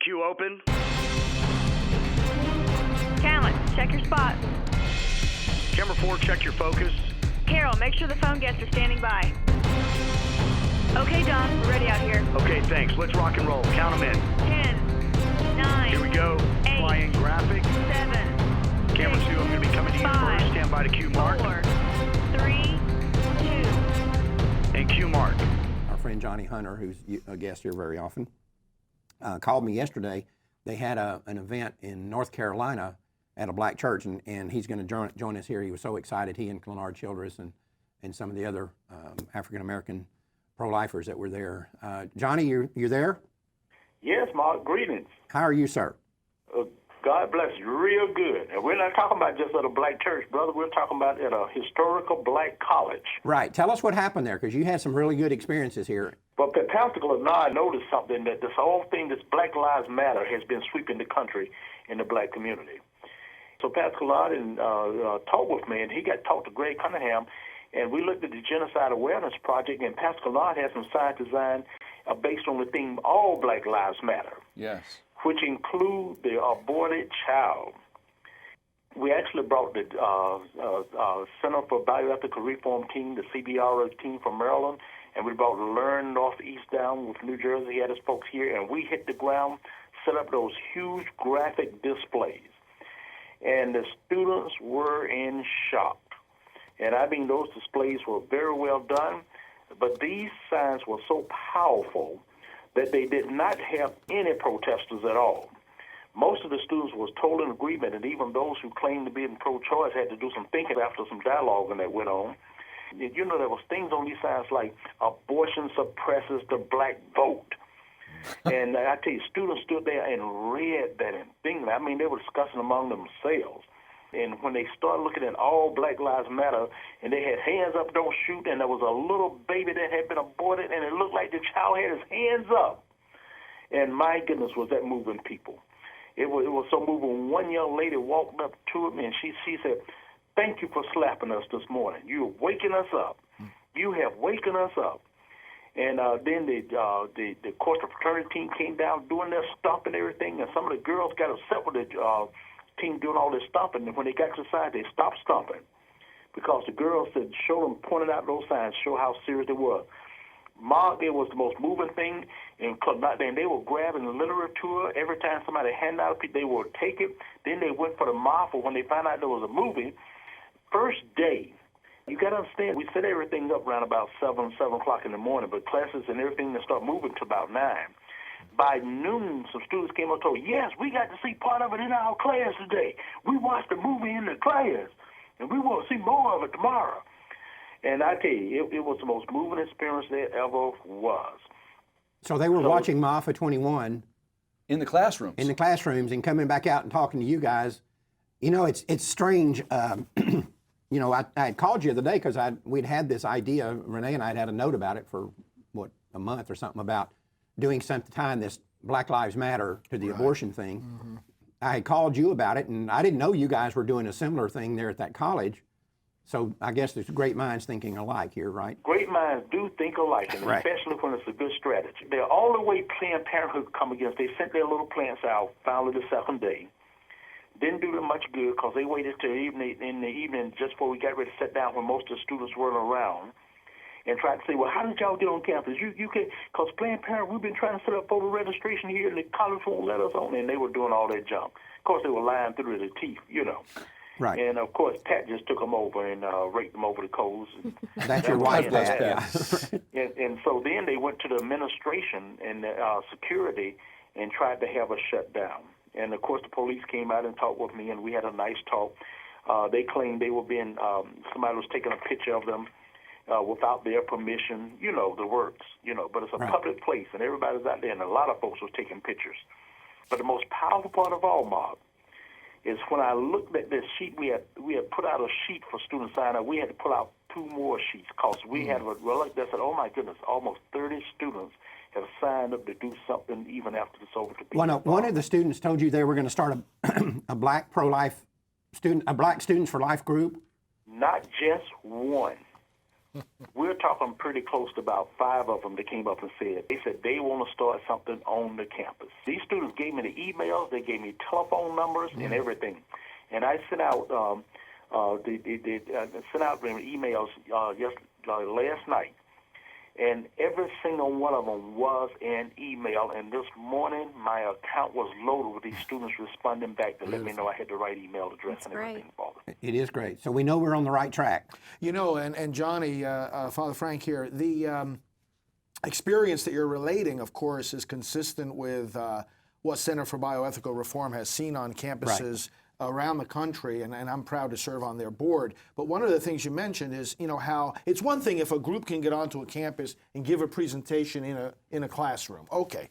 queue open. Talent, check your spot. Camera 4, check your focus. Carol, make sure the phone guests are standing by. Okay, Don, we're ready out here. Okay, thanks. Let's rock and roll. Count them in. 10, 9, Here we go. 8, Flying graphic. 7, Camera 2, I'm going to be coming to you 5, first. Stand by to cue mark. 4, 3, 2. And cue mark. Our friend Johnny Hunter, who's a guest here very often, called me yesterday. They had an event in North Carolina at a black church, and he's going to join us here. He was so excited, he and Clenard Childress and some of the other African-American pro-lifers that were there. Johnny, you there? Yes, Mark, greetings. How are you, sir? God bless you, real good. And we're not talking about just at a black church, brother. We're talking about at a historical black college. Right. Tell us what happened there, because you had some really good experiences here. But Pastor Clenard noticed something, that this whole thing, this Black Lives Matter, has been sweeping the country in the black community. So Pastor Clenard talked with me, and he got talked to Greg Cunningham, and we looked at the Genocide Awareness Project, and Pastor Clenard had some signs designed based on the theme, All Black Lives Matter. Yes. Which include the aborted child. We actually brought the Center for Bioethical Reform team, the CBRO team from Maryland, and we brought the Learn Northeast down with New Jersey. He had his folks here, and we hit the ground, set up those huge graphic displays. And the students were in shock. And I mean, those displays were very well done, but these signs were so powerful that they did not have any protesters at all. Most of the students was total in agreement, and even those who claimed to be in pro-choice had to do some thinking after some dialogue that went on. You know, there was things on these signs like abortion suppresses the black vote. And I tell you, students stood there and read that and thinking. I mean, they were discussing among themselves. And when they started looking at All Black Lives Matter, and they had hands up, don't shoot, and there was a little baby that had been aborted, and it looked like the child had his hands up. And my goodness, was that moving people. It was so moving. One young lady walked up to him, and she said, "Thank you for slapping us this morning. You're waking us up. You have waken us up." And then the coastal fraternity team came down doing their stuff and everything, and some of the girls got upset with the team doing all this stomping, and when they got to the side, they stopped stomping because the girls said, show them, pointed out those signs, show how serious it was. Mark, it was the most moving thing, and they were grabbing the literature. Every time somebody handed out a piece, they would take it. Then they went for the marvel when they found out there was a movie. First day, you got to understand, we set everything up around about 7 o'clock in the morning, but classes and everything that start moving to about 9. By noon, some students came up and told, yes, we got to see part of it in our class today. We watched the movie in the class, and we want to see more of it tomorrow. And I tell you, it was the most moving experience there ever was. So they were watching Maafa 21 In the classrooms. in the classrooms and coming back out and talking to you guys. You know, it's strange. You know, I had called you the other day because we'd had this idea. Renee and I had a note about it for, a month or something about doing something, tying this Black Lives Matter to the abortion thing. Mm-hmm. I had called you about it, and I didn't know you guys were doing a similar thing there at that college. So I guess there's great minds thinking alike here, right? Great minds do think alike, and especially when it's a good strategy. The only way Planned Parenthood could come against, they sent their little plants out finally the second day. Didn't do them much good because they waited till in the evening just before we got ready to sit down when most of the students weren't around, and tried to say, well, how did y'all get on campus? You can, because Planned Parenthood, we've been trying to set up voter registration here, and the college won't let us on, and they were doing all that junk. Of course, they were lying through their teeth, you know. Right. And, of course, Pat just took them over and raked them over the coals. That's your wife, Pat. And so then they went to the administration and security and tried to have us shut down. And, of course, the police came out and talked with me, and we had a nice talk. They claimed they were being somebody was taking a picture of them without their permission, you know, the works, you know. But it's a public place, and everybody's out there, and a lot of folks was taking pictures. But the most powerful part of all, Mark, is when I looked at this sheet, we had put out a sheet for student sign-up. We had to pull out 2 more sheets because we had a reluctance that said, oh, my goodness, almost 30 students have signed up to do something even after this over to be one of the students told you they were going to start a black pro-life student, a Black Students for Life group? Not just one, We're talking pretty close to about 5 of them that came up and said, they want to start something on the campus. These students gave me the emails, they gave me telephone numbers and everything. And I sent out sent out emails last night. And every single one of them was an email. And this morning, my account was loaded with these students responding back to let me know I had the right email address and everything for them. It is great. So we know we're on the right track. You know, and Johnny, Father Frank here, the experience that you're relating, of course, is consistent with what Center for Bioethical Reform has seen on campuses around the country, and I'm proud to serve on their board. But one of the things you mentioned is, you know, how it's one thing if a group can get onto a campus and give a presentation in a classroom. Okay,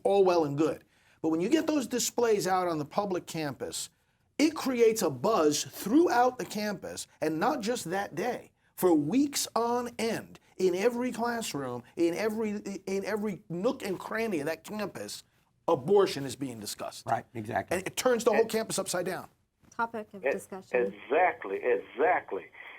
all well and good. But when you get those displays out on the public campus, it creates a buzz throughout the campus, and not just that day, for weeks on end, in every classroom, in every nook and cranny of that campus, abortion is being discussed. Right, exactly. And it turns the whole campus upside down. Topic of discussion. Exactly.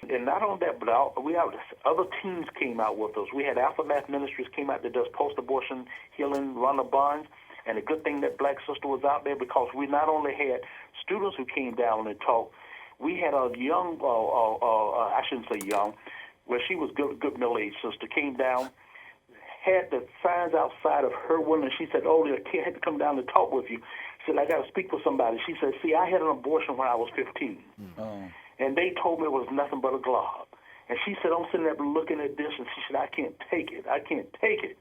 And not only that, but we have other teams came out with us. We had Aftermath Ministries came out that does post-abortion healing, Rhonda Barnes. And the good thing that Black Sister was out there, because we not only had students who came down and talked, we had a young, I shouldn't say young, well, she was good middle-aged sister, came down, had the signs outside of her window. She said, "Oh, the kid had to come down to talk with you." She said, "I got to speak with somebody." She said, "See, I had an abortion when I was 15. And they told me it was nothing but a glob." And she said, "I'm sitting there looking at this," and she said, "I can't take it. I can't take it."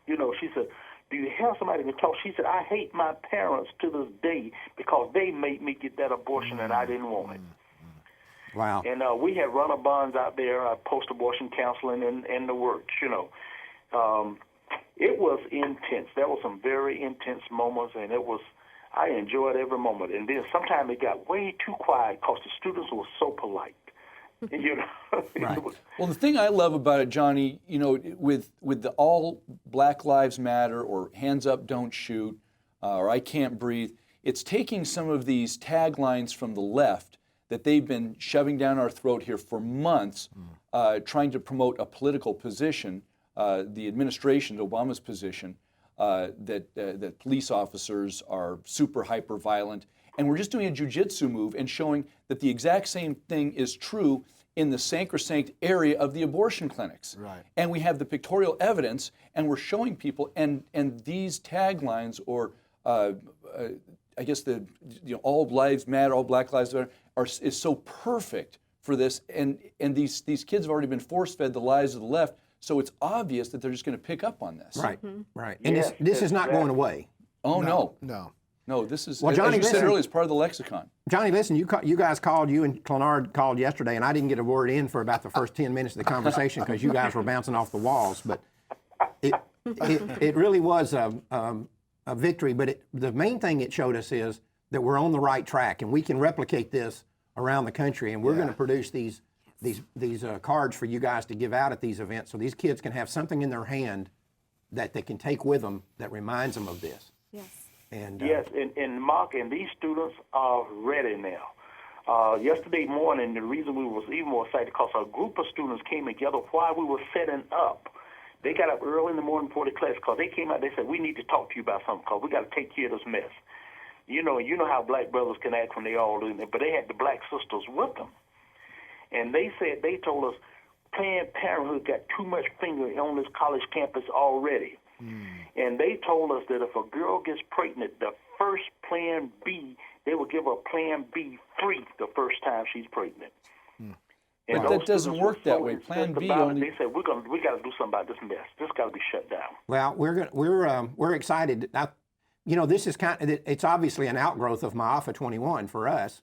You know, she said, "Do you have somebody to talk?" She said, "I hate my parents to this day because they made me get that abortion and I didn't want it." Wow. And we had Rhonda Barnes out there, post-abortion counseling and the works, you know. It was intense. There were some very intense moments, and I enjoyed every moment. And then sometimes it got way too quiet because the students were so polite. You know? Right. Well, the thing I love about it, Johnny, you know, with the all Black Lives Matter or Hands Up, Don't Shoot, or I Can't Breathe, it's taking some of these taglines from the left that they've been shoving down our throat here for months, trying to promote a political position, the administration, Obama's position, that police officers are super hyper violent. And we're just doing a jujitsu move and showing that the exact same thing is true in the sacrosanct area of the abortion clinics. Right. And we have the pictorial evidence, and we're showing people, and these taglines, or I guess all lives matter, all Black lives matter, is so perfect for this. And these kids have already been force-fed the lies of the left, so it's obvious that they're just going to pick up on this. Right, right. And this is not going away. Oh, no. No, this is, Well, Johnny, as you said listen. earlier, it's part of the lexicon. Johnny, listen, you guys called, you and Clenard called yesterday, and I didn't get a word in for about the first 10 minutes of the conversation because you guys were bouncing off the walls. But it really was a victory. But the main thing it showed us is that we're on the right track, and we can replicate this around the country. And we're going to produce these cards for you guys to give out at these events, so these kids can have something in their hand that they can take with them that reminds them of this. Yes. And yes, and Mark, and these students are ready now. Yesterday morning, the reason we was even more excited because a group of students came together while we were setting up. They got up early in the morning before the class because they came out. They said, "We need to talk to you about something because we got to take care of this mess." You know how Black brothers can act when they all do it, but they had the Black sisters with them. And they told us Planned Parenthood got too much finger on this college campus already. And they told us that if a girl gets pregnant, the first Plan B, they will give her Plan B free the first time she's pregnant. And But that doesn't work that way. Plan B only. They said we got to do something about this mess. This got to be shut down. well, we're excited. This is it's obviously an outgrowth of My Alpha 21 for us,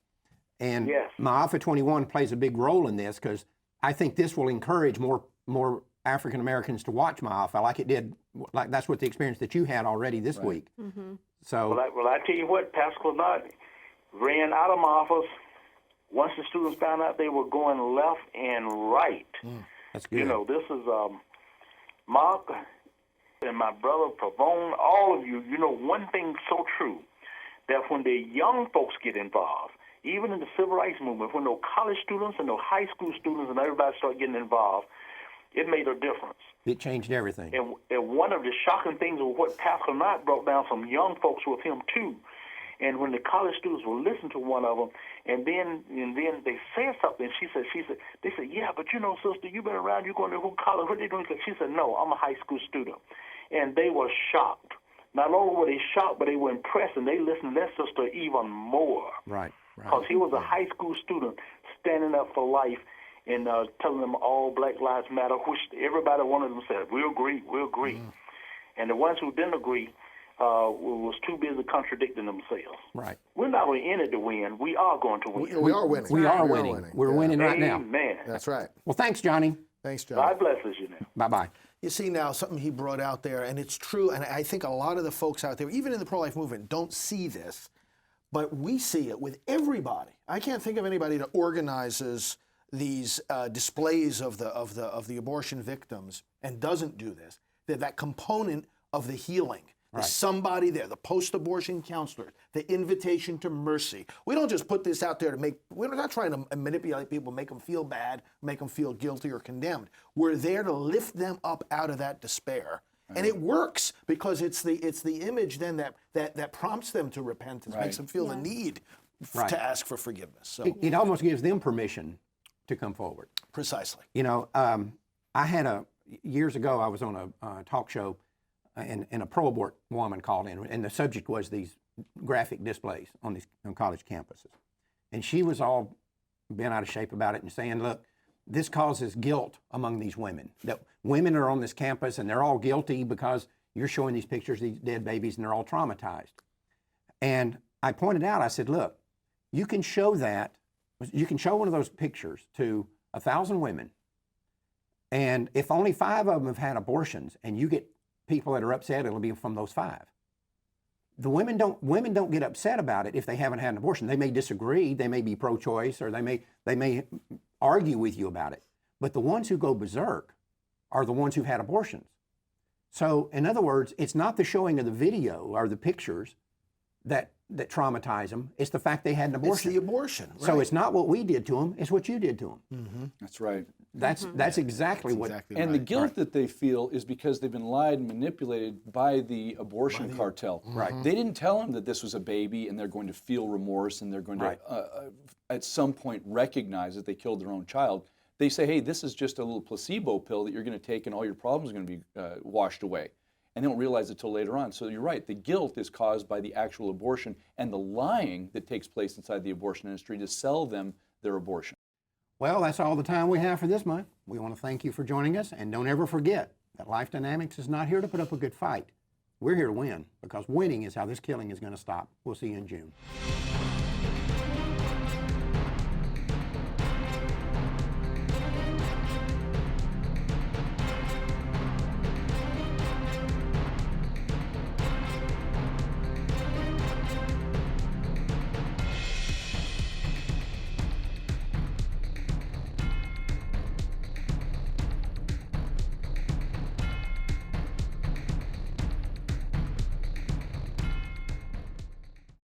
and Yes. My Alpha 21 plays a big role in this because I think this will encourage more African Americans to watch My Alpha, like it did. Like that's what the experience that you had already this week. So Well, I tell you what, Pastor Clenard ran out of my office once the students found out they were going left and right. that's good. You know, this is Mark and my brother Pavone, all of you. You know, one thing so true, that when the young folks get involved, even in the civil rights movement, when those college students and those high school students and everybody start getting involved, it made a difference. It changed everything. And one of the shocking things was what Pastor Knight brought down some young folks with him too. And when the college students would listen to one of them, and then they said something, they said, yeah, but you know, sister, you've been around, you're going to college, what are they doing? She said, no, I'm a high school student. And they were shocked. Not only were they shocked, but they were impressed, and they listened to their sister even more. Right. Because he was a high school student standing up for life and telling them all Black Lives Matter, which everybody, one of them said, we agree. And the ones who didn't agree was too busy contradicting themselves. Right. We're not going in it to win. We are going to win. We are winning. We are winning. We're winning right now. Amen. That's right. Well, thanks, Johnny. Thanks, John. God blesses you now. Bye-bye. You see now something he brought out there, and it's true, and I think a lot of the folks out there, even in the pro-life movement, don't see this, but we see it with everybody. I can't think of anybody that organizes these displays of the abortion victims and doesn't do this. That component of the healing. There's somebody there, the post-abortion counselors, the invitation to mercy. We don't just put this out there we're not trying to manipulate people, make them feel bad, make them feel guilty or condemned. We're there to lift them up out of that despair. And it works because it's the image then that prompts them to repentance, makes them feel the need to ask for forgiveness. So It almost gives them permission to come forward. precisely. You know, I had years ago, I was on a talk show, and a pro-abort woman called in, and the subject was these graphic displays on college campuses. And she was all bent out of shape about it and saying, look, this causes guilt among these women. That women are on this campus and they're all guilty because you're showing these pictures of these dead babies and they're all traumatized. And I pointed out, I said, look, you can show one of those pictures to 1,000 women, and if only 5 of them have had abortions and you get people that are upset, it'll be from those 5. The women don't get upset about it if they haven't had an abortion. They may disagree, they may be pro-choice, or they may argue with you about it. But the ones who go berserk are the ones who've had abortions. So in other words, it's not the showing of the video or the pictures that traumatize them. It's the fact they had an abortion. It's the abortion. Right. So it's not what we did to them, it's what you did to them. Mm-hmm. That's right. That's exactly what. Exactly And right. the guilt that they feel is because they've been lied and manipulated by the abortion cartel. Right. They didn't tell them that this was a baby and they're going to feel remorse and they're going to, at some point, recognize that they killed their own child. They say, hey, this is just a little placebo pill that you're going to take and all your problems are going to be washed away. And they don't realize it till later on. So you're right, the guilt is caused by the actual abortion and the lying that takes place inside the abortion industry to sell them their abortion. Well, that's all the time we have for this month. We want to thank you for joining us, and don't ever forget that Life Dynamics is not here to put up a good fight. We're here to win, because winning is how this killing is going to stop. We'll see you in June.